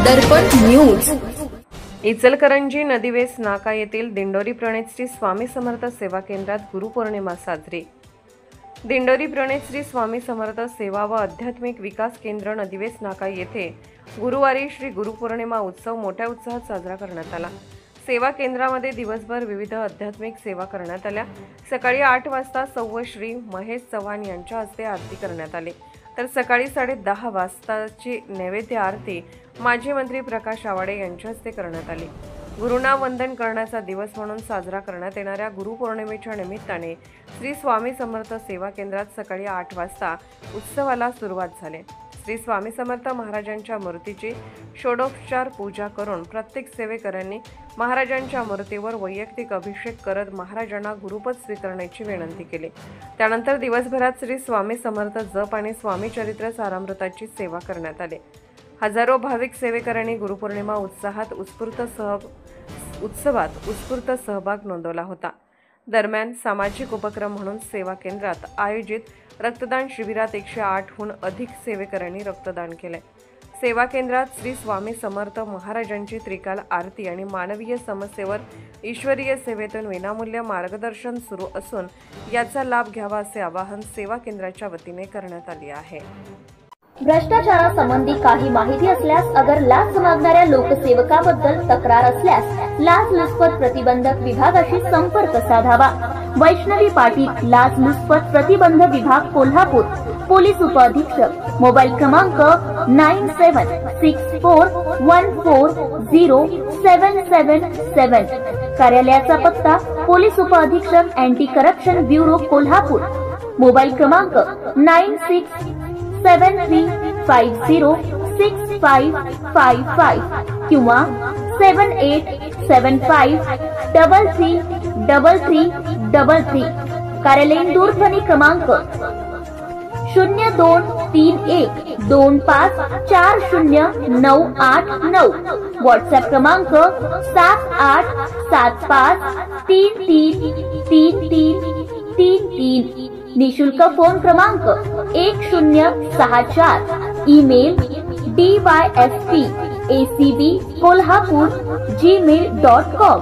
दर्पण news. Ichalkaranji Nadives नाका येथील दिंडोरी प्रणित श्री स्वामी समर्थ सेवा केंद्रात गुरुपौर्णिमा साजरी। दिंडोरी प्रणित श्री स्वामी समर्थ सेवा व आध्यात्मिक विकास केंद्र नदीवेस नाका येथे गुरुवारी श्री गुरुपौर्णिमा उत्सव मोठ्या उत्साहात साजरा करण्यात आला। सेवा केंद्रामध्ये दिवसभर विविध आध्यात्मिक सेवा करण्यात आल्या। सकाळी 8 वाजता सौ श्री महेश चव्हाण यांच्या हस्ते आरती करण्यात आली, तर सकाळी 10:30 वाजताची नैवेद्य आरती माजी मंत्री प्रकाश आवाडे यांच्या हस्ते करण्यात आली। गुरुना वंदन करण्याचा दिवस म्हणून साजरा करण्यात येणाऱ्या गुरुपौर्णिमेच्या निमित्ताने श्री स्वामी समर्थ सेवा केंद्रात सकाळी 8 वाजता उत्सवाला सुरुवात झाली। श्री स्वामी समर्थ महाराजांच्या मूर्तीची षोडोपचार पूजा करून प्रत्येक सेवेकऱ्यांनी महाराजांच्या मूर्तीवर वैयक्तिक अभिषेक करत महाराजांना गुरुपद स्वीकारण्याची विनंती केली। त्यानंतर दिवसभरात श्री स्वामी समर्थ जप आणि स्वामी चरित्र सारामृताची सेवा करण्यात आली। हजारो भाविक सेवेकऱ्यांनी गुरुपौर्णिमा उत्सवात उत्स्फूर्त सहभाग नोंदवला होता। दरम्यान सामाजिक उपक्रम म्हणून सेवा केंद्रात आयोजित रक्तदान शिबिरात 108हून अधिक सेवेकऱ्यांनी रक्तदान केले। सेवा केंद्रात श्री स्वामी समर्थ महाराजांची त्रिकाल आरती आणि मानवीय समस्येवर ईश्वरीय सेवेतून विनामूल्य मार्गदर्शन सुरू असून याचा लाभ घ्यावा असे आवाहन सेवा केंद्राच्या वतीने करण्यात आले आहे। भ्रष्टाचारासंबंधी काही माहिती असल्यास अगर लाच मागणाऱ्या लोकसेवकाबद्दल तक्रार असल्यास लाचलुचपत प्रतिबंधक विभागाशी संपर्क साधावा। वैष्णवी पाटील, लाचलुचपत प्रतिबंध विभाग, कोल्हापूर। पोलीस उपअधीक्षक, मोबाईल क्रमांक 9764140777। कार्यालयाचा पत्ता पोलीस उपअधीक्षक anti corruption bureau, Kolhapur. Mobile क्रमांक 9673506555 किंवा 7875333333। कार्यालयीन दूरध्वनी क्रमांक 0231254098 व्हॉट्सअप क्रमांक 7875333333। निशुल्क फोन क्रमांक 1064। Email dyspacb kolhapur@gmail.com।